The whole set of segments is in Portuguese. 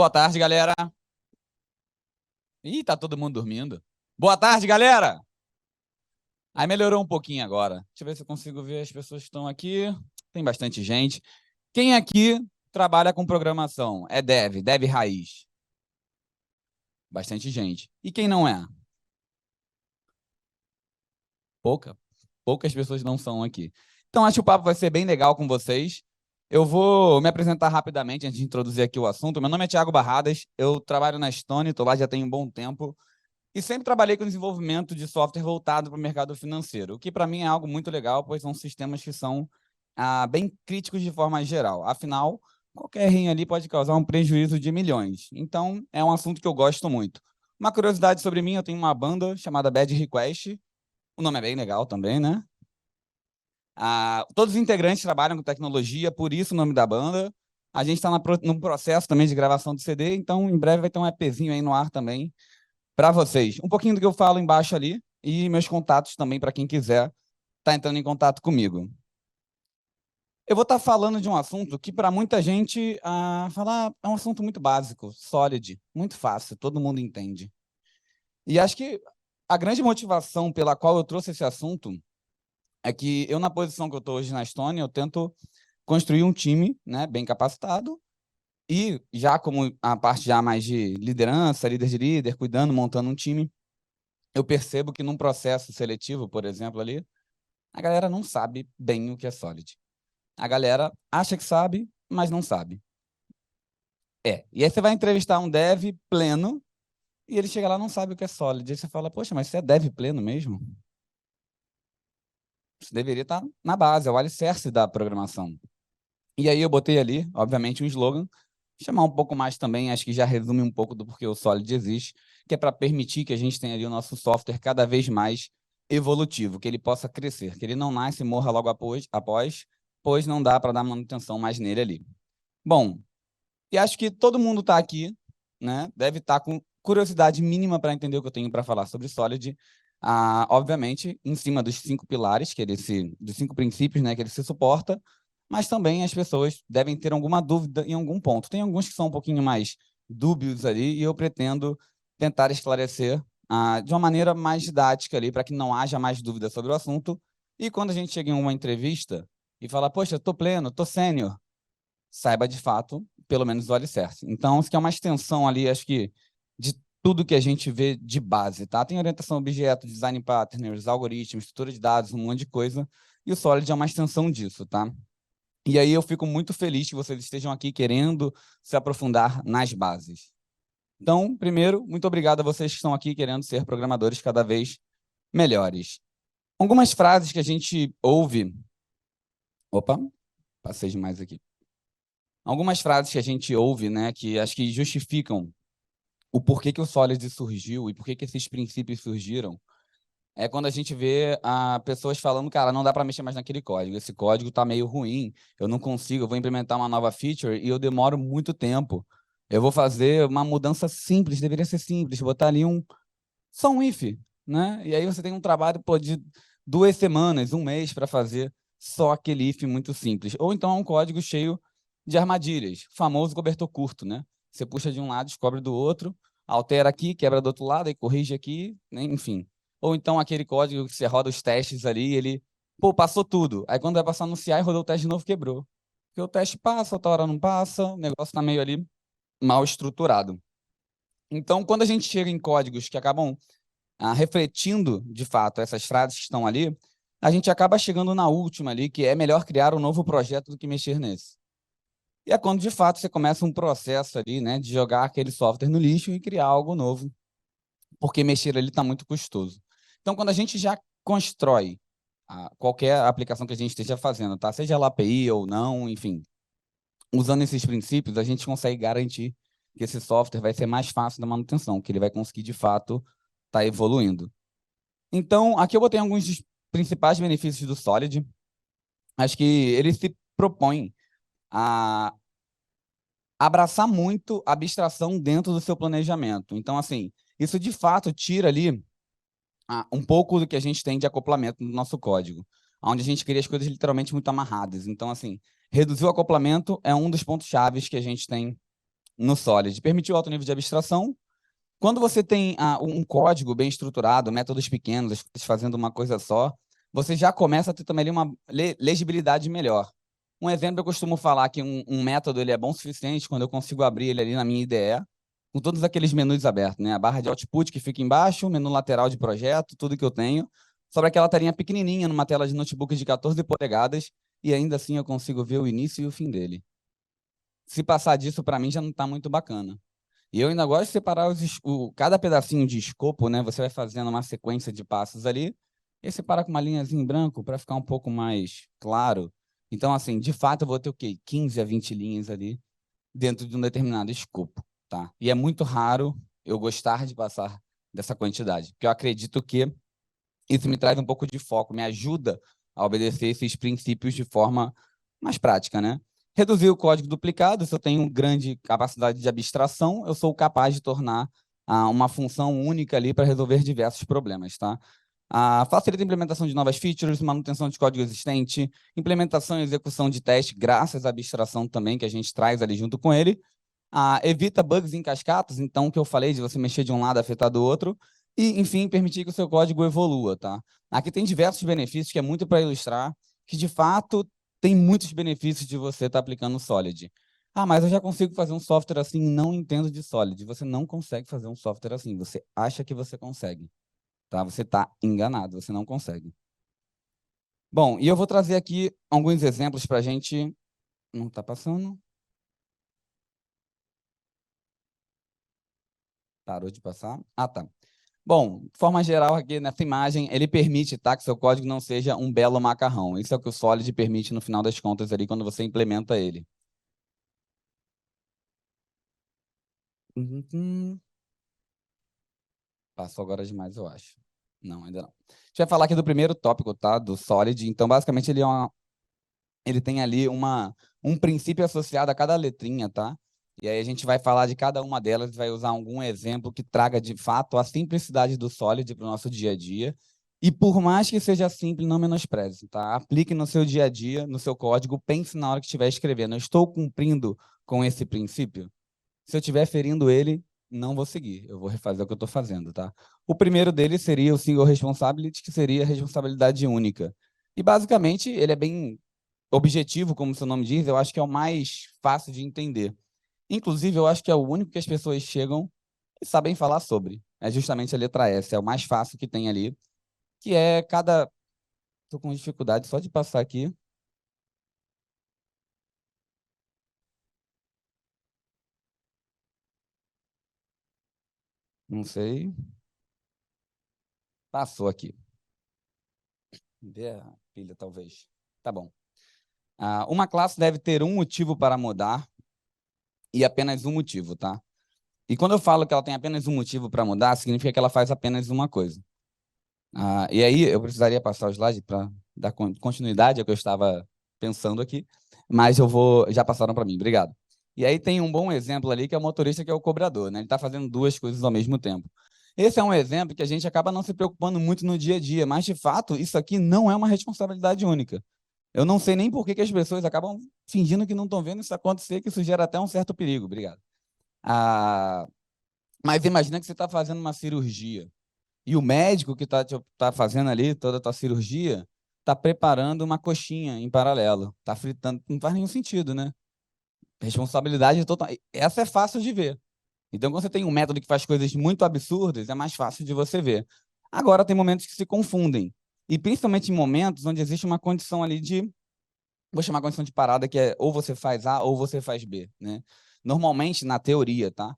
Boa tarde, galera. Ih, tá todo mundo dormindo. Boa tarde, galera. Aí melhorou um pouquinho agora. Deixa eu ver se eu consigo ver as pessoas que estão aqui. Tem bastante gente. Quem aqui trabalha com programação? É dev raiz. Bastante gente. E quem não é? Poucas pessoas não são aqui. Então, acho que o papo vai ser bem legal com vocês. Eu vou me apresentar rapidamente antes de introduzir aqui o assunto. Meu nome é Thiago Barradas, eu trabalho na Stone, estou lá já tem um bom tempo. E sempre trabalhei com desenvolvimento de software voltado para o mercado financeiro, o que para mim é algo muito legal, pois são sistemas que são bem críticos de forma geral. Afinal, qualquer errinho ali pode causar um prejuízo de milhões. Então, é um assunto que eu gosto muito. Uma curiosidade sobre mim, eu tenho uma banda chamada Bad Request. O nome é bem legal também, né? Todos os integrantes trabalham com tecnologia, por isso o nome da banda. A gente está num processo também de gravação de CD, então em breve vai ter um EPzinho aí no ar também, para vocês. Um pouquinho do que eu falo embaixo ali e meus contatos também para quem quiser estar entrando em contato comigo. Eu vou estar falando de um assunto que para muita gente falar é um assunto muito básico, sólido, muito fácil, todo mundo entende. E acho que a grande motivação pela qual eu trouxe esse assunto é que eu, na posição que eu estou hoje na Estônia, eu tento construir um time, né, bem capacitado, e já como a parte já mais de liderança, líder de líder, cuidando, montando um time, eu percebo que num processo seletivo, por exemplo, ali, a galera não sabe bem o que é Solid. A galera acha que sabe, mas não sabe. E aí você vai entrevistar um dev pleno e ele chega lá e não sabe o que é Solid. Aí você fala, poxa, mas você é dev pleno mesmo? Você deveria estar na base, é o alicerce da programação. E aí eu botei ali, obviamente, um slogan, chamar um pouco mais também, acho que já resume um pouco do porquê o Solid existe, que é para permitir que a gente tenha ali o nosso software cada vez mais evolutivo, que ele possa crescer, que ele não nasce e morra logo após, pois não dá para dar manutenção mais nele ali. Bom, e acho que todo mundo está aqui, né? Deve estar com curiosidade mínima para entender o que eu tenho para falar sobre Solid, obviamente, em cima dos 5 pilares, dos 5 princípios, né, que ele se suporta, mas também as pessoas devem ter alguma dúvida em algum ponto. Tem alguns que são um pouquinho mais dúbios ali, e eu pretendo tentar esclarecer de uma maneira mais didática ali, para que não haja mais dúvida sobre o assunto. E quando a gente chega em uma entrevista e fala, poxa, estou pleno, estou sênior, saiba de fato, pelo menos o alicerce. Então, isso aqui é uma extensão ali, acho que, de tudo que a gente vê de base, tá? Tem orientação a objeto, design patterns, algoritmos, estrutura de dados, um monte de coisa, e o Solid é uma extensão disso, tá? E aí eu fico muito feliz que vocês estejam aqui querendo se aprofundar nas bases. Então, primeiro, muito obrigado a vocês que estão aqui querendo ser programadores cada vez melhores. Algumas frases que a gente ouve... Opa, passei demais aqui. Algumas frases que a gente ouve, né, que acho que justificam o porquê que o Solid surgiu e porquê que esses princípios surgiram, é quando a gente vê pessoas falando, cara, não dá para mexer mais naquele código, esse código está meio ruim, eu não consigo, eu vou implementar uma nova feature e eu demoro muito tempo. Eu vou fazer uma mudança simples, deveria ser simples, botar ali só um if, né? E aí você tem um trabalho de 2 semanas, um mês para fazer só aquele if muito simples. Ou então é um código cheio de armadilhas, famoso cobertor curto, né? Você puxa de um lado, descobre do outro, altera aqui, quebra do outro lado, e corrige aqui, né? Enfim. Ou então aquele código que você roda os testes ali, ele, pô, passou tudo. Aí quando vai passar no CI, rodou o teste de novo, quebrou. Porque o teste passa, outra hora não passa, o negócio está meio ali mal estruturado. Então, quando a gente chega em códigos que acabam refletindo, de fato, essas frases que estão ali, a gente acaba chegando na última ali, que é melhor criar um novo projeto do que mexer nesse. E é quando, de fato, você começa um processo ali, né, de jogar aquele software no lixo e criar algo novo, porque mexer ali está muito custoso. Então, quando a gente já constrói qualquer aplicação que a gente esteja fazendo, tá? Seja ela API ou não, enfim, usando esses princípios, a gente consegue garantir que esse software vai ser mais fácil da manutenção, que ele vai conseguir, de fato, estar evoluindo. Então, aqui eu botei alguns dos principais benefícios do Solid. Acho que ele se propõe a abraçar muito a abstração dentro do seu planejamento. Então, assim, isso de fato tira ali um pouco do que a gente tem de acoplamento no nosso código, onde a gente cria as coisas literalmente muito amarradas. Então, assim, reduzir o acoplamento é um dos pontos chaves que a gente tem no Solid? Permitiu alto nível de abstração. Quando você tem um código bem estruturado, métodos pequenos, as coisas fazendo uma coisa só, você já começa a ter também ali uma legibilidade melhor. Um exemplo, eu costumo falar que um método ele é bom o suficiente quando eu consigo abrir ele ali na minha IDE, com todos aqueles menus abertos, né? A barra de output que fica embaixo, o menu lateral de projeto, tudo que eu tenho, sobre aquela telinha pequenininha numa tela de notebook de 14 polegadas, e ainda assim eu consigo ver o início e o fim dele. Se passar disso, para mim, já não está muito bacana. E eu ainda gosto de separar cada pedacinho de escopo, né? Você vai fazendo uma sequência de passos ali, e separa com uma linhazinha em branco para ficar um pouco mais claro. Então, assim, de fato, eu vou ter o quê? 15 a 20 linhas ali dentro de um determinado escopo, tá? E é muito raro eu gostar de passar dessa quantidade, porque eu acredito que isso me traz um pouco de foco, me ajuda a obedecer esses princípios de forma mais prática, né? Reduzir o código duplicado, se eu tenho grande capacidade de abstração, eu sou capaz de tornar uma função única ali para resolver diversos problemas, tá? Facilita a implementação de novas features, manutenção de código existente, implementação e execução de teste, graças à abstração também que a gente traz ali junto com ele. Evita bugs em cascatas, então, o que eu falei de você mexer de um lado afetar do outro, e, enfim, permitir que o seu código evolua, tá? Aqui tem diversos benefícios, que é muito para ilustrar, que, de fato, tem muitos benefícios de você estar aplicando o Solid. Mas eu já consigo fazer um software assim, não entendo de Solid. Você não consegue fazer um software assim, você acha que você consegue, tá? Você está enganado, você não consegue. Bom, e eu vou trazer aqui alguns exemplos para a gente... Não está passando? Parou de passar? Tá. Bom, de forma geral, aqui nessa imagem, ele permite, tá, que seu código não seja um belo macarrão. Isso é o que o Solid permite no final das contas ali, quando você implementa ele. Passou agora demais, eu acho. Não, ainda não. A gente vai falar aqui do primeiro tópico, tá, do Solid. Então, basicamente, ele tem ali um princípio associado a cada letrinha, tá? E aí a gente vai falar de cada uma delas, vai usar algum exemplo que traga, de fato, a simplicidade do Solid para o nosso dia a dia. E por mais que seja simples, não menospreze, tá? Aplique no seu dia a dia, no seu código, pense na hora que estiver escrevendo. Eu estou cumprindo com esse princípio? Se eu estiver ferindo ele, não vou seguir. Eu vou refazer o que eu estou fazendo, tá? O primeiro deles seria o Single Responsibility, que seria a responsabilidade única. E, basicamente, ele é bem objetivo, como seu nome diz, eu acho que é o mais fácil de entender. Inclusive, eu acho que é o único que as pessoas chegam e sabem falar sobre. É justamente a letra S, é o mais fácil que tem ali, que é cada... Estou com dificuldade só de passar aqui. Não sei. Passou aqui. Ver a pilha, talvez. Tá bom. Uma classe deve ter um motivo para mudar e apenas um motivo, tá? E quando eu falo que ela tem apenas um motivo para mudar, significa que ela faz apenas uma coisa. E aí eu precisaria passar o slide para dar continuidade ao que eu estava pensando aqui, mas já passaram para mim, obrigado. E aí tem um bom exemplo ali, que é o motorista, que é o cobrador, né? Ele está fazendo duas coisas ao mesmo tempo. Esse é um exemplo que a gente acaba não se preocupando muito no dia a dia, mas, de fato, isso aqui não é uma responsabilidade única. Eu não sei nem por que as pessoas acabam fingindo que não estão vendo isso acontecer, que isso gera até um certo perigo, obrigado. Mas imagina que você está fazendo uma cirurgia. E o médico que tá fazendo ali toda a tua cirurgia está preparando uma coxinha em paralelo. Está fritando. Não faz nenhum sentido, né? Responsabilidade total. Essa é fácil de ver. Então, quando você tem um método que faz coisas muito absurdas, é mais fácil de você ver. Agora, tem momentos que se confundem. E principalmente em momentos onde existe uma condição ali de... Vou chamar a condição de parada, que é ou você faz A ou você faz B, né? Normalmente, na teoria, tá?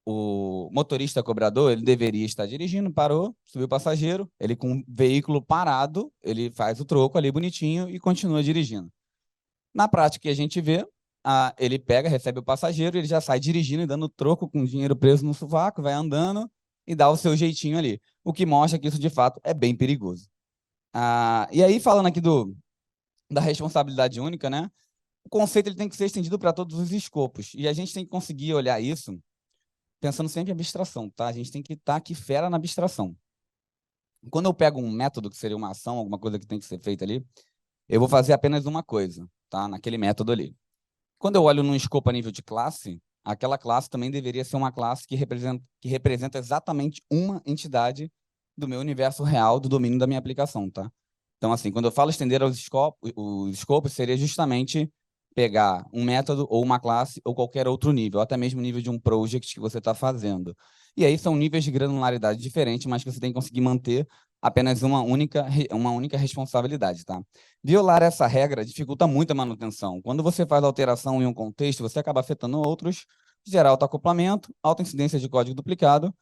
O motorista cobrador, ele deveria estar dirigindo, parou, subiu o passageiro, ele com o veículo parado, ele faz o troco ali bonitinho e continua dirigindo. Na prática que a gente vê, ele pega, recebe o passageiro, ele já sai dirigindo e dando troco com o dinheiro preso no sovaco, vai andando e dá o seu jeitinho ali, o que mostra que isso de fato é bem perigoso. E aí, falando aqui da responsabilidade única, né? O conceito ele tem que ser estendido para todos os escopos, e a gente tem que conseguir olhar isso pensando sempre em abstração, tá? A gente tem que estar aqui fera na abstração. Quando eu pego um método, que seria uma ação, alguma coisa que tem que ser feita ali, eu vou fazer apenas uma coisa, tá? Naquele método ali. Quando eu olho num escopo a nível de classe, aquela classe também deveria ser uma classe que representa exatamente uma entidade do meu universo real, do domínio da minha aplicação, tá? Então, assim, quando eu falo estender os escopos, seria justamente pegar um método ou uma classe ou qualquer outro nível, até mesmo o nível de um project que você está fazendo. E aí são níveis de granularidade diferentes, mas que você tem que conseguir manter apenas uma única responsabilidade, tá? Violar essa regra dificulta muito a manutenção. Quando você faz alteração em um contexto, você acaba afetando outros, gera auto-acoplamento, alta incidência de código duplicado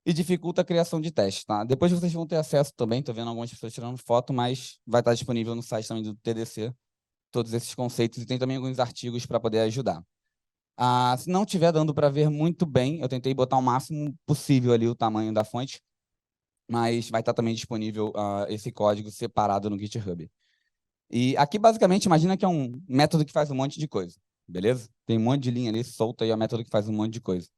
e dificulta a criação de testes, tá? Depois vocês vão ter acesso também, estou vendo algumas pessoas tirando foto, mas vai estar disponível no site também do TDC, todos esses conceitos, e tem também alguns artigos para poder ajudar. Se não estiver dando para ver muito bem, eu tentei botar o máximo possível ali o tamanho da fonte, mas vai estar também disponível esse código separado no GitHub. E aqui, basicamente, imagina que é um método que faz um monte de coisa, beleza? Tem um monte de linha ali solta e é um método que faz um monte de coisa.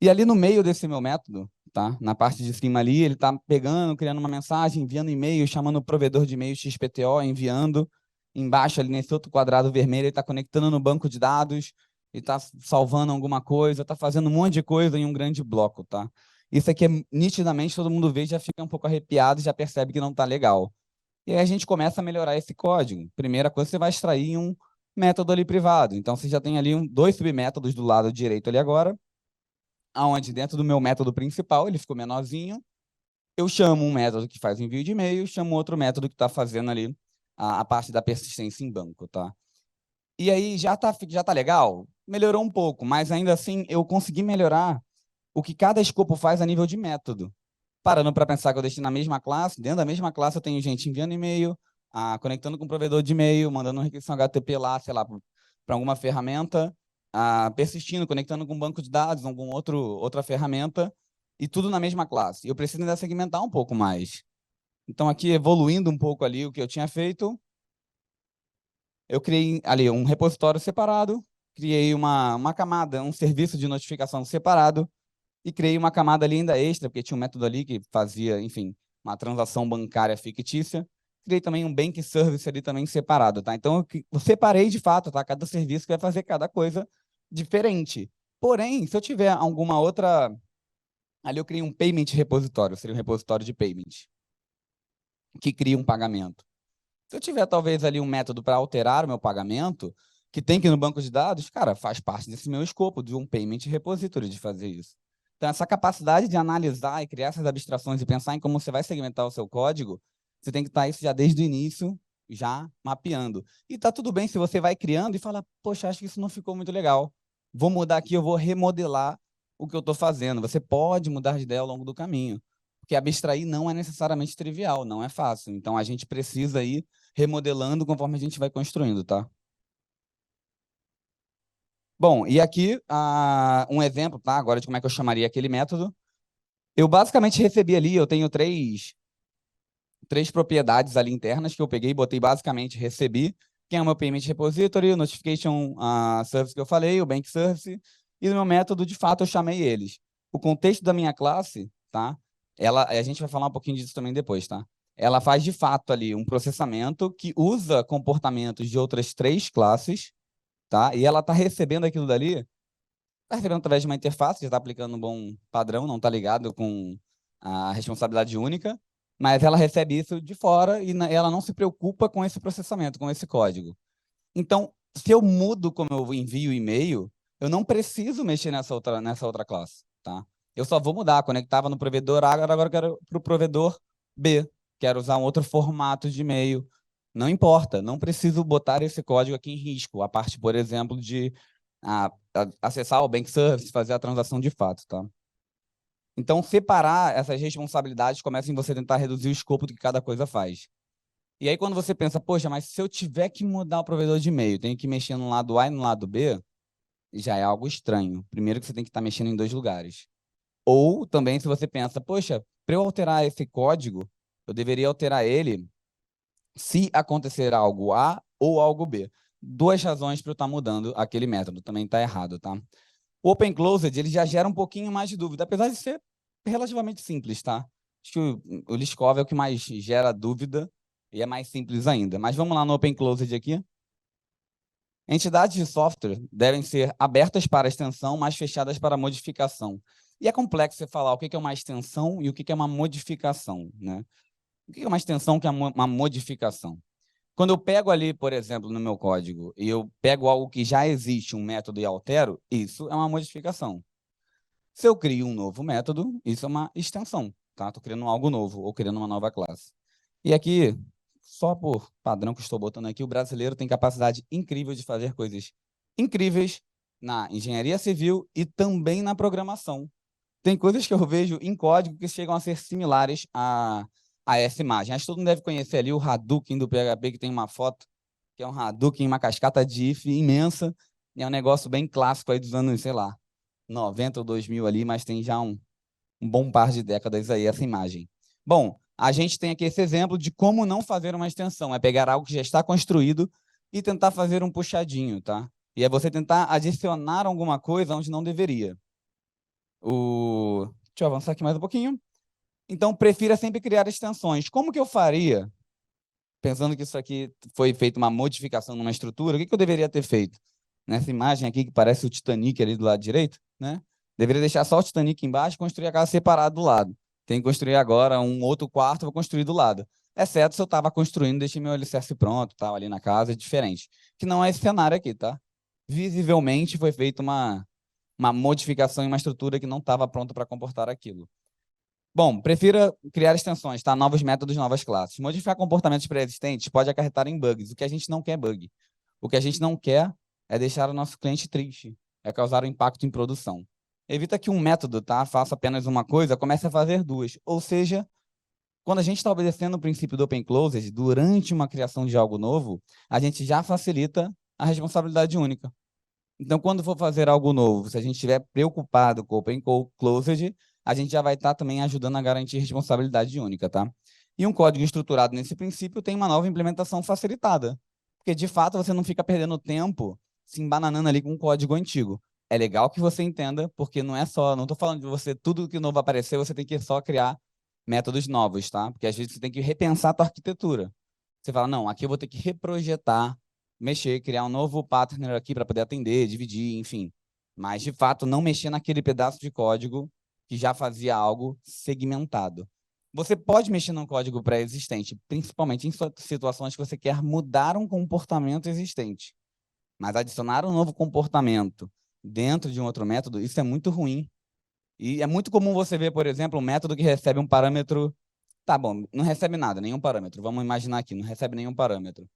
E ali no meio desse meu método, tá? Na parte de cima ali, ele está pegando, criando uma mensagem, enviando e-mail, chamando o provedor de e-mail XPTO, enviando. Embaixo, ali nesse outro quadrado vermelho, ele está conectando no banco de dados, ele está salvando alguma coisa, está fazendo um monte de coisa em um grande bloco, tá? Isso aqui é nitidamente, todo mundo vê, já fica um pouco arrepiado, já percebe que não está legal. E aí a gente começa a melhorar esse código. Primeira coisa, você vai extrair um método ali privado. Então, você já tem ali dois submétodos do lado direito ali agora, aonde dentro do meu método principal, ele ficou menorzinho, eu chamo um método que faz envio de e-mail, chamo outro método que está fazendo ali a parte da persistência em banco, tá? E aí, já tá legal? Melhorou um pouco, mas ainda assim, eu consegui melhorar o que cada escopo faz a nível de método. Parando para pensar que eu deixei na mesma classe, dentro da mesma classe eu tenho gente enviando e-mail, conectando com o provedor de e-mail, mandando uma requisição HTTP lá, sei lá, para alguma ferramenta, persistindo, conectando com um banco de dados, algum outra ferramenta, e tudo na mesma classe. Eu preciso ainda segmentar um pouco mais. Então, aqui, evoluindo um pouco ali o que eu tinha feito, eu criei ali um repositório separado, criei uma camada, um serviço de notificação separado, e criei uma camada ali ainda extra, porque tinha um método ali que fazia, enfim, uma transação bancária fictícia. Criei também um bank service ali também separado, tá? Então, eu separei de fato, tá? Cada serviço que vai fazer cada coisa diferente. Porém, se eu tiver alguma outra... Ali eu criei um payment repositório, seria um repositório de payment, que cria um pagamento. Se eu tiver, talvez, ali um método para alterar o meu pagamento, que tem que ir no banco de dados, cara, faz parte desse meu escopo, de um payment repository, de fazer isso. Então, essa capacidade de analisar e criar essas abstrações e pensar em como você vai segmentar o seu código, você tem que estar isso já desde o início, já mapeando. E tá tudo bem se você vai criando e fala, poxa, acho que isso não ficou muito legal. Vou mudar aqui, eu vou remodelar o que eu estou fazendo. Você pode mudar de ideia ao longo do caminho. Porque abstrair não é necessariamente trivial, não é fácil. Então, a gente precisa ir remodelando conforme a gente vai construindo, tá? Bom, e aqui um exemplo, tá? Agora de como é que eu chamaria aquele método. Eu basicamente recebi ali, eu tenho três propriedades ali internas que eu peguei e botei basicamente recebi, que é o meu payment repository, o notification service que eu falei, o bank service, e no meu método, de fato, eu chamei eles. O contexto da minha classe, tá? A gente vai falar um pouquinho disso também depois, tá? Ela faz, de fato, ali um processamento que usa comportamentos de outras três classes, tá? E ela está recebendo aquilo dali, está recebendo através de uma interface, já está aplicando um bom padrão, não está ligado com a responsabilidade única, mas ela recebe isso de fora e ela não se preocupa com esse processamento, com esse código. Então, se eu mudo como eu envio e-mail, eu não preciso mexer nessa outra classe, tá? Eu só vou mudar, conectava no provedor A, agora eu quero para o provedor B, quero usar um outro formato de e-mail. Não importa, não preciso botar esse código aqui em risco, a parte, por exemplo, de acessar o bank service, fazer a transação de fato, tá? Então, separar essas responsabilidades começa em você tentar reduzir o escopo do que cada coisa faz. E aí, quando você pensa, poxa, mas se eu tiver que mudar o provedor de e-mail, tenho que mexer no lado A e no lado B, já é algo estranho. Primeiro que você tem que estar mexendo em dois lugares. Ou também, se você pensa, poxa, para eu alterar esse código, eu deveria alterar ele se acontecer algo A ou algo B. Duas razões para eu estar mudando aquele método, também está errado, tá? O Open Closed, ele já gera um pouquinho mais de dúvida, apesar de ser relativamente simples, tá? Acho que o Liskov é o que mais gera dúvida e é mais simples ainda. Mas vamos lá no Open Closed aqui. Entidades de software devem ser abertas para extensão, mas fechadas para modificação. E é complexo você falar o que é uma extensão e o que é uma modificação, né? O que é uma extensão, o que é uma modificação? Quando eu pego ali, por exemplo, no meu código, e eu pego algo que já existe, um método, e altero, isso é uma modificação. Se eu crio um novo método, isso é uma extensão, tá? Estou criando algo novo, ou criando uma nova classe. E aqui, só por padrão que estou botando aqui, o brasileiro tem capacidade incrível de fazer coisas incríveis na engenharia civil e também na programação. Tem coisas que eu vejo em código que chegam a ser similares a essa imagem. Acho que todo mundo deve conhecer ali o Hadouken do PHP, que tem uma foto, que é um Hadouken, uma cascata de if imensa, e é um negócio bem clássico aí dos anos, sei lá, 90 ou 2000 ali, mas tem já um bom par de décadas aí essa imagem. Bom, a gente tem aqui esse exemplo de como não fazer uma extensão, é pegar algo que já está construído e tentar fazer um puxadinho, tá? E é você tentar adicionar alguma coisa onde não deveria. Deixa eu avançar aqui mais um pouquinho. Então, prefira sempre criar extensões. Como que eu faria, pensando que isso aqui foi feita uma modificação numa estrutura, o que eu deveria ter feito? Nessa imagem aqui, que parece o Titanic ali do lado direito, né? Deveria deixar só o Titanic embaixo e construir a casa separada do lado. Tem que construir agora um outro quarto, vou construir do lado. Exceto se eu estava construindo, deixei meu alicerce pronto, tal, ali na casa, é diferente. Que não é esse cenário aqui, tá? Visivelmente foi feita uma modificação em uma estrutura que não estava pronta para comportar aquilo. Bom, prefira criar extensões, tá? Novos métodos, novas classes. Modificar comportamentos pré-existentes pode acarretar em bugs. O que a gente não quer é bug. O que a gente não quer é deixar o nosso cliente triste, é causar um impacto em produção. Evita que um método, tá, faça apenas uma coisa, comece a fazer duas. Ou seja, quando a gente está obedecendo o princípio do Open Closed, durante uma criação de algo novo, a gente já facilita a responsabilidade única. Então, quando for fazer algo novo, se a gente estiver preocupado com o Open Closed, a gente já vai estar também ajudando a garantir responsabilidade única, tá? E um código estruturado nesse princípio tem uma nova implementação facilitada, porque de fato você não fica perdendo tempo se embananando ali com um código antigo. É legal que você entenda, porque não é só, não estou falando de você, tudo que novo aparecer, você tem que só criar métodos novos, tá? Porque às vezes você tem que repensar a tua arquitetura. Você fala, não, aqui eu vou ter que reprojetar, mexer, criar um novo pattern aqui para poder atender, dividir, enfim. Mas, de fato, não mexer naquele pedaço de código que já fazia algo segmentado. Você pode mexer num código pré-existente, principalmente em situações que você quer mudar um comportamento existente. Mas adicionar um novo comportamento dentro de um outro método, isso é muito ruim. E é muito comum você ver, por exemplo, um método que recebe um parâmetro. Tá bom, não recebe nada, nenhum parâmetro. Vamos imaginar aqui, não recebe nenhum parâmetro.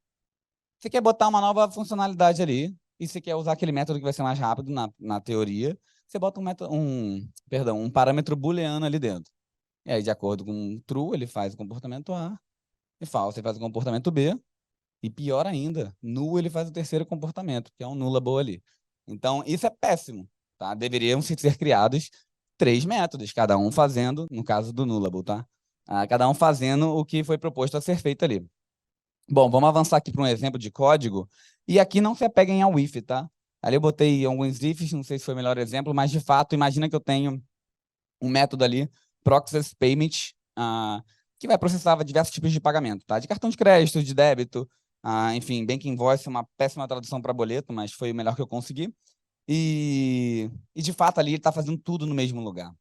Você quer botar uma nova funcionalidade ali, e você quer usar aquele método que vai ser mais rápido na teoria, você bota um parâmetro booleano ali dentro. E aí, de acordo com true, ele faz o comportamento A, e false, ele faz o comportamento B, e pior ainda, null, ele faz o terceiro comportamento, que é um nullable ali. Então, isso é péssimo, tá? Deveriam ser criados 3 métodos, cada um fazendo, no caso do nullable, tá? Cada um fazendo o que foi proposto a ser feito ali. Bom, vamos avançar aqui para um exemplo de código. E aqui não se apeguem ao if, tá? Ali eu botei alguns ifs, não sei se foi o melhor exemplo, mas de fato, imagina que eu tenho um método ali, process payment, que vai processar diversos tipos de pagamento, tá? De cartão de crédito, de débito, enfim, bank invoice é uma péssima tradução para boleto, mas foi o melhor que eu consegui. E de fato ali ele está fazendo tudo no mesmo lugar.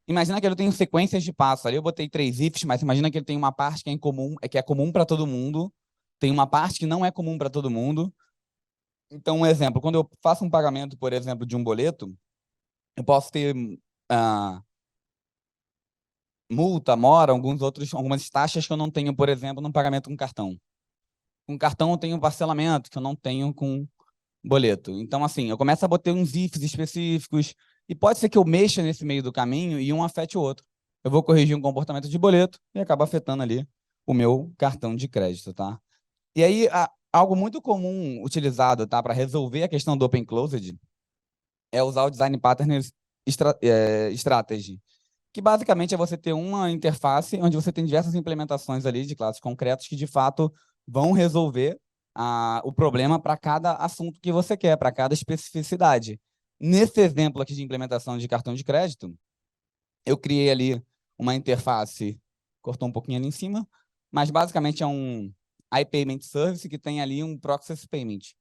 Imagina que ele tem sequências de passos. Ali eu botei 3 ifs, mas imagina que ele tem uma parte que é incomum, que é comum para todo mundo, tem uma parte que não é comum para todo mundo. Então, um exemplo, quando eu faço um pagamento, por exemplo, de um boleto, eu posso ter ah, multa, mora, algumas taxas que eu não tenho, por exemplo, no pagamento com cartão. Com cartão eu tenho parcelamento que eu não tenho com boleto. Então, assim, eu começo a botar uns ifs específicos e pode ser que eu mexa nesse meio do caminho e um afete o outro. Eu vou corrigir um comportamento de boleto e acaba afetando ali o meu cartão de crédito, tá? E aí, algo muito comum utilizado, tá, para resolver a questão do Open Closed é usar o Design Patterns Strategy, que basicamente é você ter uma interface onde você tem diversas implementações ali de classes concretas que, de fato, vão resolver o problema para cada assunto que você quer, para cada especificidade. Nesse exemplo aqui de implementação de cartão de crédito, eu criei ali uma interface, cortou um pouquinho ali em cima, mas basicamente é um iPayment Service que tem ali um Process Payment.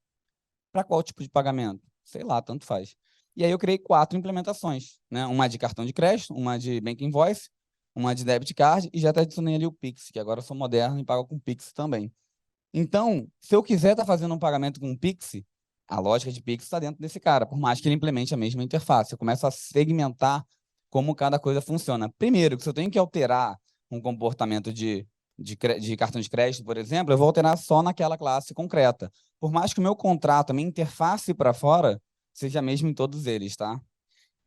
Para qual tipo de pagamento? Sei lá, tanto faz. E aí eu criei 4 implementações, né? Uma de cartão de crédito, uma de Bank Invoice, uma de debit card e já até adicionei ali o Pix, que agora eu sou moderno e pago com Pix também. Então, se eu quiser estar fazendo um pagamento com um Pix, a lógica de Pix está dentro desse cara, por mais que ele implemente a mesma interface. Eu começo a segmentar como cada coisa funciona. Primeiro, que se eu tenho que alterar um comportamento de cartão de crédito, por exemplo, eu vou alterar só naquela classe concreta. Por mais que o meu contrato, a minha interface para fora, seja a mesma em todos eles, tá?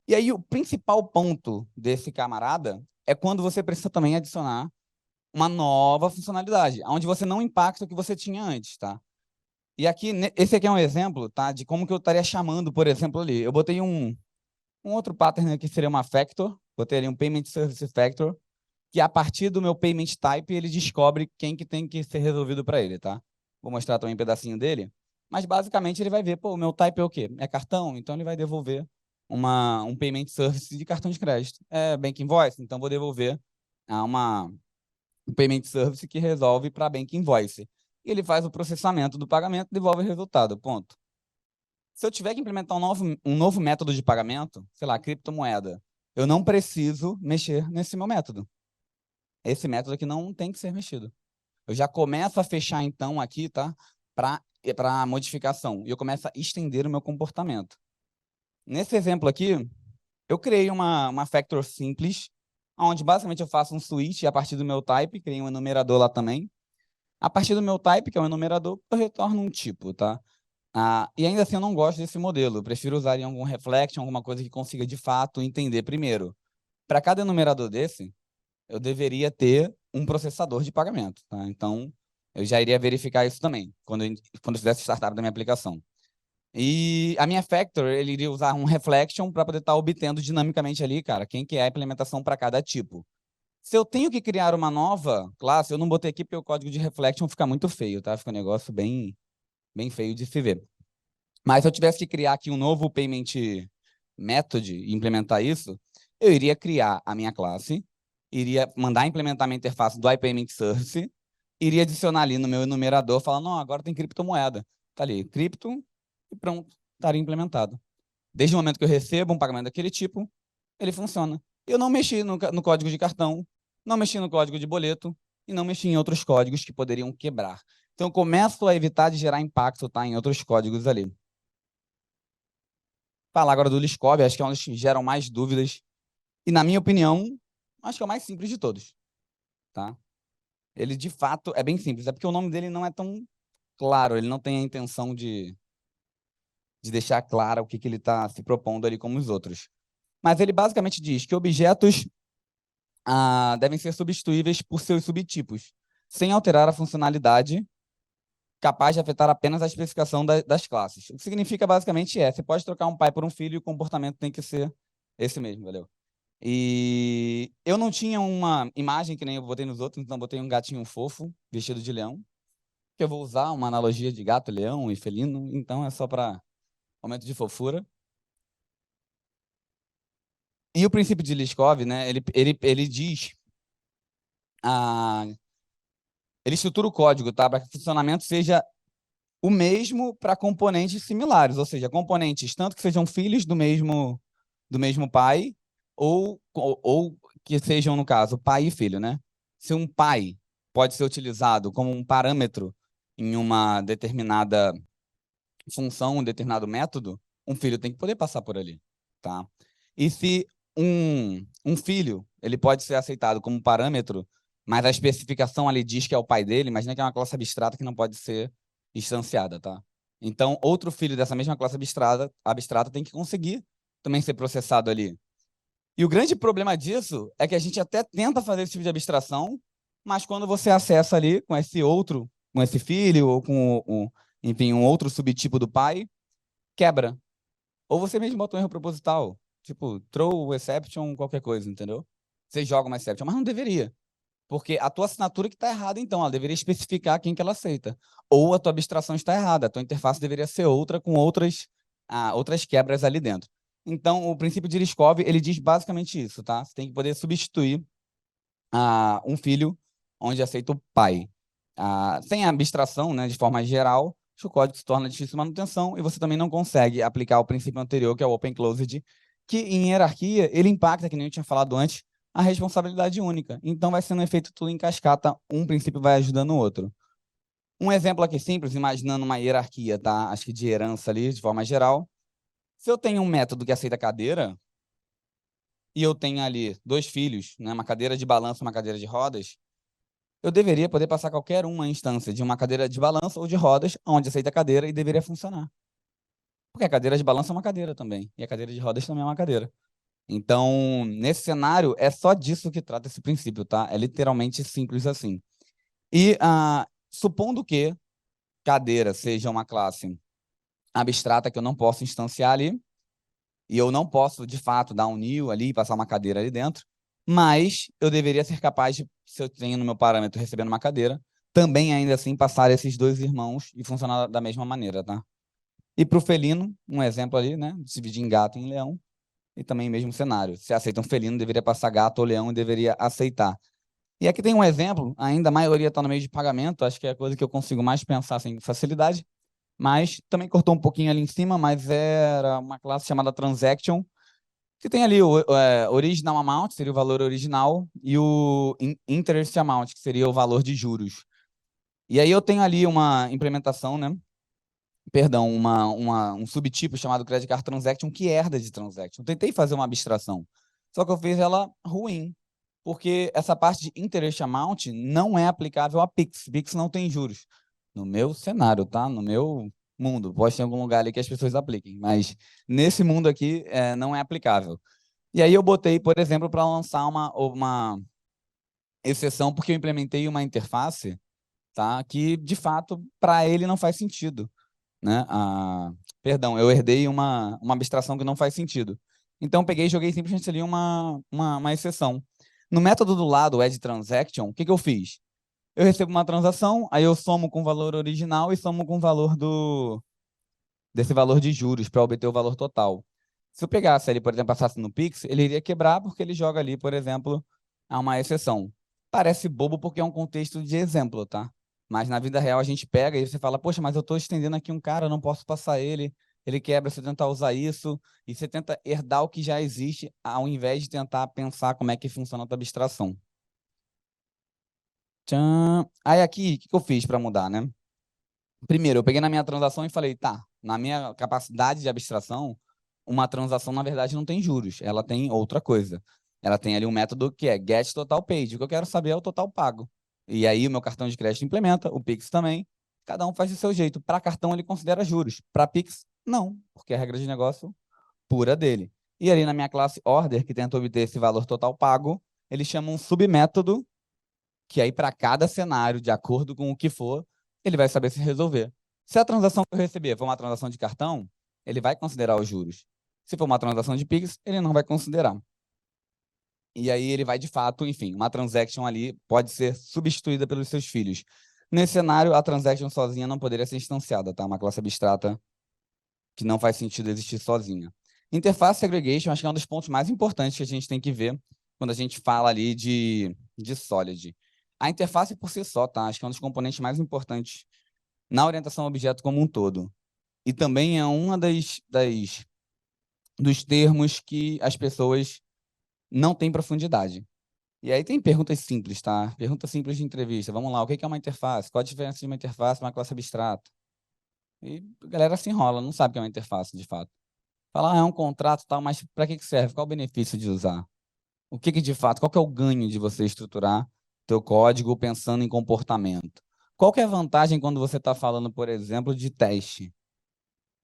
E aí, o principal ponto desse camarada é quando você precisa também adicionar uma nova funcionalidade, onde você não impacta o que você tinha antes, tá? E aqui, esse aqui é um exemplo, tá? De como que eu estaria chamando, por exemplo, ali. Eu botei um outro pattern aqui, seria uma factor, botei ali um payment service factor, que a partir do meu payment type, ele descobre quem que tem que ser resolvido para ele, tá? Vou mostrar também um pedacinho dele, mas basicamente ele vai ver, pô, o meu type é o quê? É cartão, então ele vai devolver um payment service de cartão de crédito. É bank invoice, então vou devolver um payment service que resolve para bank invoice. E ele faz o processamento do pagamento e devolve o resultado, ponto. Se eu tiver que implementar um novo método de pagamento, sei lá, criptomoeda, eu não preciso mexer nesse meu método. Esse método aqui não tem que ser mexido. Eu já começo a fechar, então, aqui, tá? Para modificação. E eu começo a estender o meu comportamento. Nesse exemplo aqui, eu criei uma factor simples, onde basicamente eu faço um switch a partir do meu type, criei um enumerador lá também. A partir do meu type, que é o enumerador, eu retorno um tipo, tá? E ainda assim eu não gosto desse modelo. Eu prefiro usar em algum reflection, alguma coisa que consiga de fato entender primeiro. Para cada enumerador desse, eu deveria ter um processador de pagamento, tá? Então, eu já iria verificar isso também, quando eu fizesse startup da minha aplicação. E a minha factor, ele iria usar um reflection para poder estar obtendo dinamicamente ali, cara, quem que é a implementação para cada tipo. Se eu tenho que criar uma nova classe, eu não botei aqui porque o código de reflection fica muito feio, tá? Fica um negócio bem feio de se ver. Mas se eu tivesse que criar aqui um novo payment method e implementar isso, eu iria criar a minha classe, iria mandar implementar minha interface do iPayment Service, iria adicionar ali no meu enumerador, falando, não, agora tem criptomoeda. Tá ali, cripto, e pronto, estaria implementado. Desde o momento que eu recebo um pagamento daquele tipo, ele funciona. Eu não mexi no código de cartão, não mexi no código de boleto e não mexi em outros códigos que poderiam quebrar. Então, eu começo a evitar de gerar impacto, tá, em outros códigos ali. Falar agora do Liscov, acho que é um dos que geram mais dúvidas. E, na minha opinião, acho que é o mais simples de todos. Tá? Ele, de fato, é bem simples. É porque o nome dele não é tão claro. Ele não tem a intenção de deixar claro o que ele está se propondo ali como os outros. Mas ele basicamente diz que objetos devem ser substituíveis por seus subtipos, sem alterar a funcionalidade capaz de afetar apenas a especificação das classes. O que significa, basicamente, você pode trocar um pai por um filho e o comportamento tem que ser esse mesmo, valeu? E eu não tinha uma imagem que nem eu botei nos outros, então botei um gatinho fofo, vestido de leão, que eu vou usar uma analogia de gato, leão e felino, então é só para momento de fofura. E o princípio de Liskov, né, ele diz, ele estrutura o código, tá, para que o funcionamento seja o mesmo para componentes similares, ou seja, componentes tanto que sejam filhos do mesmo pai, ou que sejam, no caso, pai e filho, né? Se um pai pode ser utilizado como um parâmetro em uma determinada função, um determinado método, um filho tem que poder passar por ali, tá? E se um filho, ele pode ser aceitado como parâmetro, mas a especificação ali diz que é o pai dele, imagina que é uma classe abstrata que não pode ser instanciada, tá? Então, outro filho dessa mesma classe abstrata tem que conseguir também ser processado ali. E o grande problema disso é que a gente até tenta fazer esse tipo de abstração, mas quando você acessa ali com esse outro, com esse filho, ou com, enfim, um outro subtipo do pai, quebra. Ou você mesmo bota um erro proposital, tipo, throw exception, qualquer coisa, entendeu? Você joga uma exception, mas não deveria. Porque a tua assinatura que está errada, então, ela deveria especificar quem que ela aceita. Ou a tua abstração está errada, a tua interface deveria ser outra, com outras quebras ali dentro. Então, o princípio de Liskov, ele diz basicamente isso, tá? Você tem que poder substituir um filho onde aceita o pai. Sem abstração, né, de forma geral, o código se torna difícil de manutenção e você também não consegue aplicar o princípio anterior, que é o Open Closed, que em hierarquia, ele impacta, que nem eu tinha falado antes, a responsabilidade única. Então, vai sendo um efeito tudo em cascata, um princípio vai ajudando o outro. Um exemplo aqui simples, imaginando uma hierarquia, tá? Acho que de herança ali, de forma geral. Se eu tenho um método que aceita cadeira, e eu tenho ali 2 filhos, né, uma cadeira de balanço e uma cadeira de rodas, eu deveria poder passar qualquer uma instância de uma cadeira de balanço ou de rodas, onde aceita cadeira e deveria funcionar. Porque a cadeira de balanço é uma cadeira também, e a cadeira de rodas também é uma cadeira. Então, nesse cenário, é só disso que trata esse princípio, tá? É literalmente simples assim. E supondo que cadeira seja uma classe abstrata que eu não posso instanciar ali, e eu não posso, de fato, dar um new ali, passar uma cadeira ali dentro, mas eu deveria ser capaz de, se eu tenho no meu parâmetro recebendo uma cadeira, também ainda assim passar esses 2 irmãos e funcionar da mesma maneira, tá? E para o felino, um exemplo ali, né? Dividir em gato e em leão, e também mesmo cenário. Se aceita um felino, deveria passar gato ou leão e deveria aceitar. E aqui tem um exemplo, ainda a maioria está no meio de pagamento, acho que é a coisa que eu consigo mais pensar assim, facilidade, mas também cortou um pouquinho ali em cima, mas era uma classe chamada Transaction, que tem ali o Original Amount, seria o valor original, e o Interest Amount, que seria o valor de juros. E aí eu tenho ali uma implementação, né? Perdão, um subtipo chamado Credit Card Transaction que herda de Transaction. Tentei fazer uma abstração, só que eu fiz ela ruim, porque essa parte de Interest Amount não é aplicável a Pix. Pix não tem juros. No meu cenário, tá? No meu mundo. Pode ter algum lugar ali que as pessoas apliquem, mas nesse mundo aqui não é aplicável. E aí eu botei, por exemplo, para lançar uma exceção, porque eu implementei uma interface, tá? Que, de fato, para ele não faz sentido, né? Perdão, eu herdei uma abstração que não faz sentido. Então, peguei e joguei simplesmente ali uma exceção. No método do lado, add transaction, o que eu fiz? Eu recebo uma transação, aí eu somo com o valor original e somo com o valor desse valor de juros para obter o valor total. Se eu pegasse ali, por exemplo, passasse no Pix, ele iria quebrar porque ele joga ali, por exemplo, a uma exceção. Parece bobo porque é um contexto de exemplo, tá? Mas na vida real a gente pega e você fala, poxa, mas eu estou estendendo aqui um cara, eu não posso passar ele quebra, você tenta usar isso, e você tenta herdar o que já existe, ao invés de tentar pensar como é que funciona a tua abstração. Tchan. Aí aqui, o que eu fiz para mudar, né? Primeiro, eu peguei na minha transação e falei, tá, na minha capacidade de abstração, uma transação, na verdade, não tem juros, ela tem outra coisa. Ela tem ali um método que é get total paid. O que eu quero saber é o total pago. E aí o meu cartão de crédito implementa, o Pix também. Cada um faz do seu jeito. Para cartão, ele considera juros. Para Pix, não, porque é a regra de negócio pura dele. E ali na minha classe order, que tenta obter esse valor total pago, ele chama um submétodo que aí para cada cenário, de acordo com o que for, ele vai saber se resolver. Se a transação que eu receber for uma transação de cartão, ele vai considerar os juros. Se for uma transação de Pix, ele não vai considerar. E aí ele vai, de fato, enfim, uma transaction ali pode ser substituída pelos seus filhos. Nesse cenário, a transaction sozinha não poderia ser instanciada, tá? Uma classe abstrata que não faz sentido existir sozinha. Interface segregation, acho que é um dos pontos mais importantes que a gente tem que ver quando a gente fala ali de Solid. A interface por si só, tá? Acho que é um dos componentes mais importantes na orientação a objeto como um todo. E também é uma dos termos que as pessoas não têm profundidade. E aí tem perguntas simples, tá? Pergunta simples de entrevista. Vamos lá, o que é uma interface? Qual a diferença de uma interface e uma classe abstrata? E a galera se enrola, não sabe o que é uma interface, de fato. Fala, é um contrato e tal, mas para que serve? Qual o benefício de usar? O que de fato, qual que é o ganho de você estruturar teu código pensando em comportamento? Qual que é a vantagem quando você está falando, por exemplo, de teste?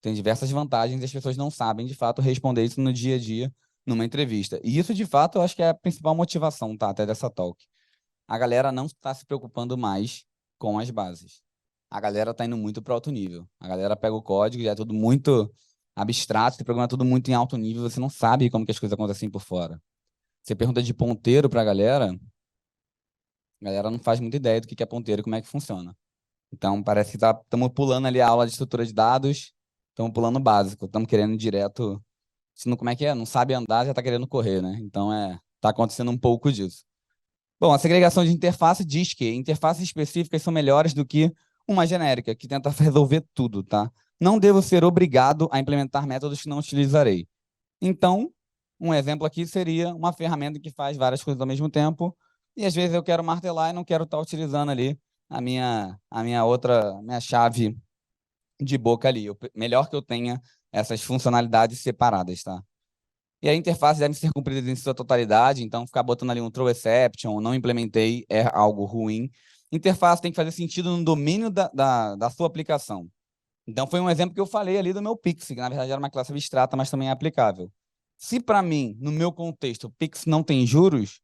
Tem diversas vantagens e as pessoas não sabem, de fato, responder isso no dia a dia, numa entrevista. E isso, de fato, eu acho que é a principal motivação, tá, até dessa talk. A galera não está se preocupando mais com as bases. A galera está indo muito para alto nível. A galera pega o código e é tudo muito abstrato, você programa tudo muito em alto nível, você não sabe como que as coisas acontecem por fora. Você pergunta de ponteiro para a galera não faz muita ideia do que é ponteiro e como é que funciona. Então, parece que estamos pulando ali a aula de estrutura de dados, estamos pulando o básico, estamos querendo ir direto, se como é que é? Não sabe andar, já está querendo correr, né? Então, tá acontecendo um pouco disso. Bom, a segregação de interface diz que interfaces específicas são melhores do que uma genérica que tenta resolver tudo, tá? Não devo ser obrigado a implementar métodos que não utilizarei. Então, um exemplo aqui seria uma ferramenta que faz várias coisas ao mesmo tempo, e às vezes eu quero martelar e não quero estar utilizando ali minha chave de boca ali. Melhor que eu tenha essas funcionalidades separadas, tá? E a interface deve ser cumprida em sua totalidade, então ficar botando ali um throw exception, não implementei, é algo ruim. Interface tem que fazer sentido no domínio da sua aplicação. Então, foi um exemplo que eu falei ali do meu Pix, que na verdade era uma classe abstrata, mas também é aplicável. Se para mim, no meu contexto, o Pix não tem juros,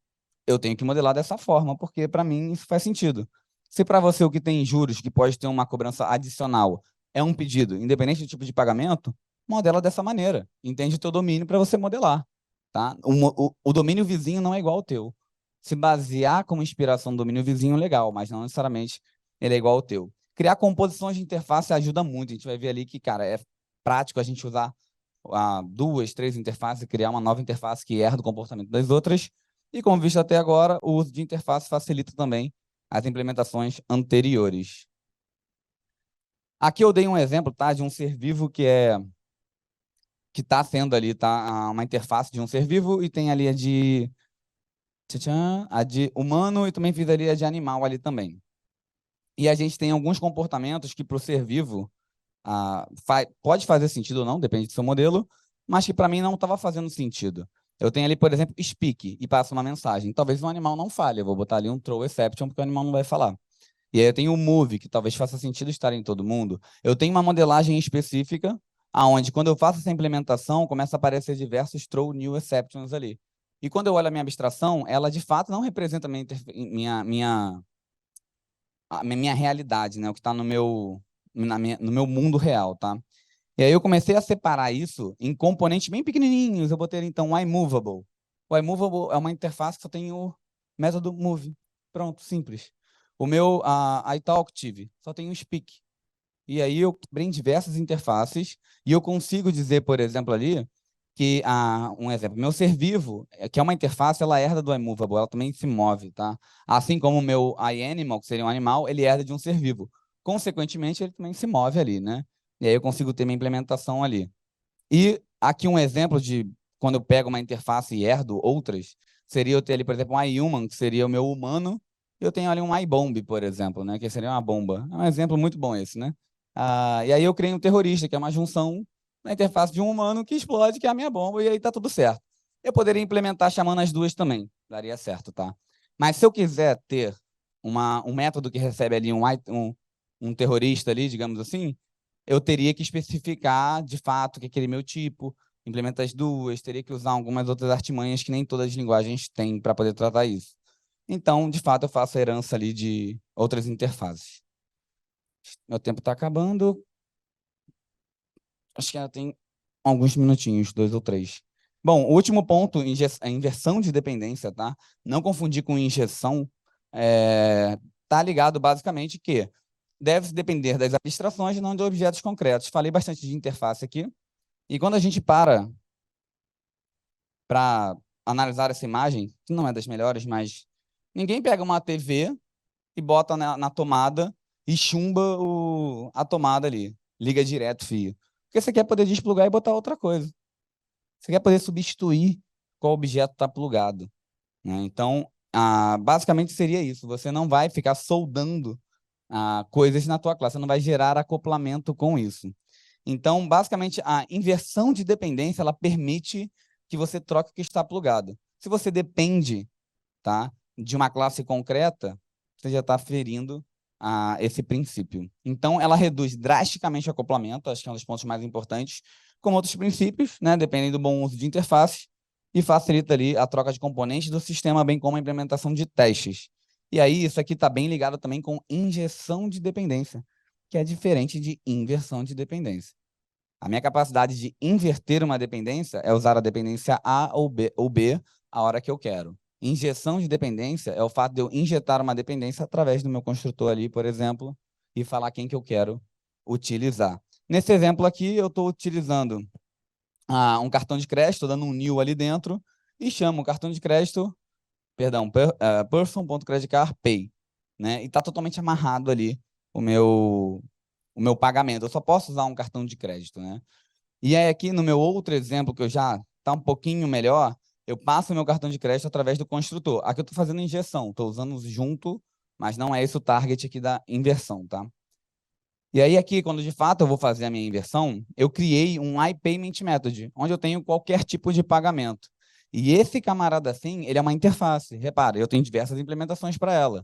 eu tenho que modelar dessa forma, porque para mim isso faz sentido. Se para você o que tem juros, que pode ter uma cobrança adicional, é um pedido, independente do tipo de pagamento, modela dessa maneira. Entende o teu domínio para você modelar. Tá? O domínio vizinho não é igual ao teu. Se basear como inspiração no domínio vizinho, legal, mas não necessariamente ele é igual ao teu. Criar composições de interface ajuda muito. A gente vai ver ali que, cara, é prático a gente usar duas, três interfaces e criar uma nova interface que erra do comportamento das outras. E como visto até agora, o uso de interface facilita também as implementações anteriores. Aqui eu dei um exemplo, tá, de um ser vivo que está sendo ali, tá, uma interface de um ser vivo e tem ali a de humano e também fiz ali a de animal ali também. E a gente tem alguns comportamentos que para o ser vivo pode fazer sentido ou não, depende do seu modelo, mas que para mim não estava fazendo sentido. Eu tenho ali, por exemplo, speak e passa uma mensagem. Talvez um animal não fale, eu vou botar ali um throw exception porque o animal não vai falar. E aí eu tenho o move, que talvez faça sentido estar em todo mundo. Eu tenho uma modelagem específica, aonde quando eu faço essa implementação, começa a aparecer diversos throw new exceptions ali. E quando eu olho a minha abstração, ela de fato não representa a minha realidade, né? O que está no meu mundo real, tá? E aí eu comecei a separar isso em componentes bem pequenininhos. Eu botei então o iMovable. O iMovable é uma interface que só tem o método move. Pronto, simples. O meu iTalktive só tem o speak. E aí eu quebrei em diversas interfaces e eu consigo dizer, por exemplo, ali, que, um exemplo, meu ser vivo, que é uma interface, ela herda do iMovable, ela também se move, tá? Assim como o meu iAnimal, que seria um animal, ele herda de um ser vivo. Consequentemente, ele também se move ali, né? E aí eu consigo ter minha implementação ali. E aqui um exemplo de quando eu pego uma interface e herdo outras, seria eu ter ali, por exemplo, um iHuman, que seria o meu humano, e eu tenho ali um iBomb, por exemplo, né? Que seria uma bomba. É um exemplo muito bom esse, né? E aí eu criei um terrorista, que é uma junção na interface de um humano que explode, que é a minha bomba, e aí tá tudo certo. Eu poderia implementar chamando as duas também, daria certo, tá? Mas se eu quiser ter um método que recebe ali um terrorista ali, digamos assim, eu teria que especificar de fato que aquele meu tipo, implementa as duas, teria que usar algumas outras artimanhas que nem todas as linguagens têm para poder tratar isso. Então, de fato, eu faço a herança ali de outras interfaces. Meu tempo está acabando. Acho que ainda tem alguns minutinhos, 2 ou 3. Bom, o último ponto, a inversão de dependência, tá? Não confundir com injeção, tá ligado basicamente que deve-se depender das abstrações e não de objetos concretos. Falei bastante de interface aqui. E quando a gente para analisar essa imagem, que não é das melhores, mas ninguém pega uma TV e bota na tomada e chumba a tomada ali. Liga direto, fio. Porque você quer poder desplugar e botar outra coisa. Você quer poder substituir qual objeto está plugado, né? Então, basicamente seria isso. Você não vai ficar soldando coisas na tua classe, você não vai gerar acoplamento com isso. Então, basicamente, a inversão de dependência, ela permite que você troque o que está plugado. Se você depende, tá, de uma classe concreta, você já está ferindo esse princípio. Então, ela reduz drasticamente o acoplamento, acho que é um dos pontos mais importantes, como outros princípios, né, dependem do bom uso de interface, e facilita ali a troca de componentes do sistema, bem como a implementação de testes. E aí, isso aqui está bem ligado também com injeção de dependência, que é diferente de inversão de dependência. A minha capacidade de inverter uma dependência é usar a dependência A ou B a hora que eu quero. Injeção de dependência é o fato de eu injetar uma dependência através do meu construtor ali, por exemplo, e falar quem que eu quero utilizar. Nesse exemplo aqui, eu estou utilizando um cartão de crédito, estou dando um new ali dentro, e chamo o cartão de crédito, perdão, person.creditcardpay, né? E está totalmente amarrado ali o meu pagamento. Eu só posso usar um cartão de crédito, né? E aí aqui no meu outro exemplo, que eu já está um pouquinho melhor, eu passo o meu cartão de crédito através do construtor. Aqui eu estou fazendo injeção, estou usando junto, mas não é esse o target aqui da inversão, tá? E aí aqui, quando de fato eu vou fazer a minha inversão, eu criei um iPayment Method, onde eu tenho qualquer tipo de pagamento. E esse camarada assim, ele é uma interface. Repara, eu tenho diversas implementações para ela.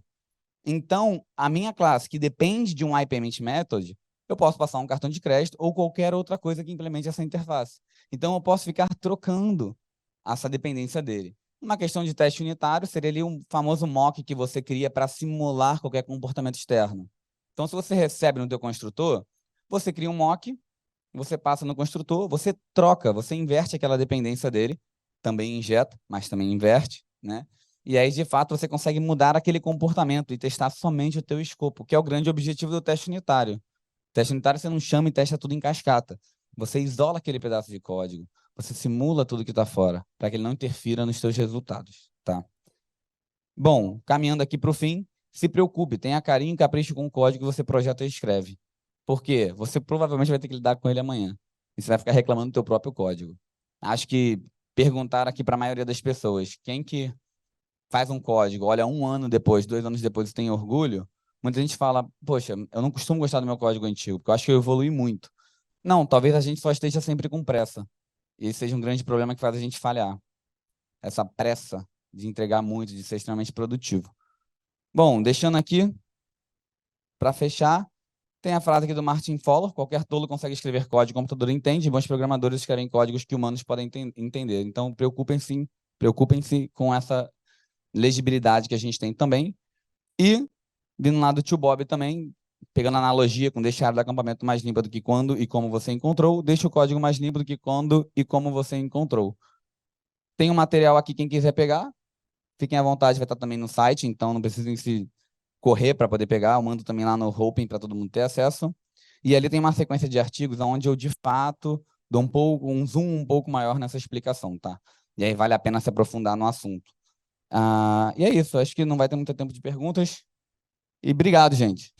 Então, a minha classe, que depende de um iPayment Method, eu posso passar um cartão de crédito ou qualquer outra coisa que implemente essa interface. Então, eu posso ficar trocando essa dependência dele. Uma questão de teste unitário seria ali um famoso mock que você cria para simular qualquer comportamento externo. Então, se você recebe no teu construtor, você cria um mock, você passa no construtor, você troca, você inverte aquela dependência dele, também injeta, mas também inverte, né? E aí, de fato, você consegue mudar aquele comportamento e testar somente o teu escopo, que é o grande objetivo do teste unitário. Teste unitário você não chama e testa tudo em cascata. Você isola aquele pedaço de código, você simula tudo que está fora, para que ele não interfira nos seus resultados, tá? Bom, caminhando aqui para o fim, se preocupe, tenha carinho e capricho com o código que você projeta e escreve. Por quê? Você provavelmente vai ter que lidar com ele amanhã. E você vai ficar reclamando do teu próprio código. Acho que perguntar aqui para a maioria das pessoas, quem que faz um código, olha, 1 ano depois, 2 anos depois e tem orgulho, muita gente fala, poxa, eu não costumo gostar do meu código antigo, porque eu acho que eu evolui muito. Não, talvez a gente só esteja sempre com pressa. E esse seja um grande problema que faz a gente falhar. Essa pressa de entregar muito, de ser extremamente produtivo. Bom, deixando aqui, para fechar, tem a frase aqui do Martin Fowler: qualquer tolo consegue escrever código, o computador entende, bons programadores escrevem códigos que humanos podem entender. Então, preocupem-se com essa legibilidade que a gente tem também. E, vindo lá do tio Bob também, pegando a analogia com deixar do acampamento mais limpa do que quando e como você encontrou, deixa o código mais limpo do que quando e como você encontrou. Tem um material aqui, quem quiser pegar, fiquem à vontade, vai estar também no site, então não precisem se correr para poder pegar, eu mando também lá no Hopin para todo mundo ter acesso. E ali tem uma sequência de artigos onde eu, de fato, dou um zoom um pouco maior nessa explicação, tá? E aí vale a pena se aprofundar no assunto. E é isso, acho que não vai ter muito tempo de perguntas. E obrigado, gente.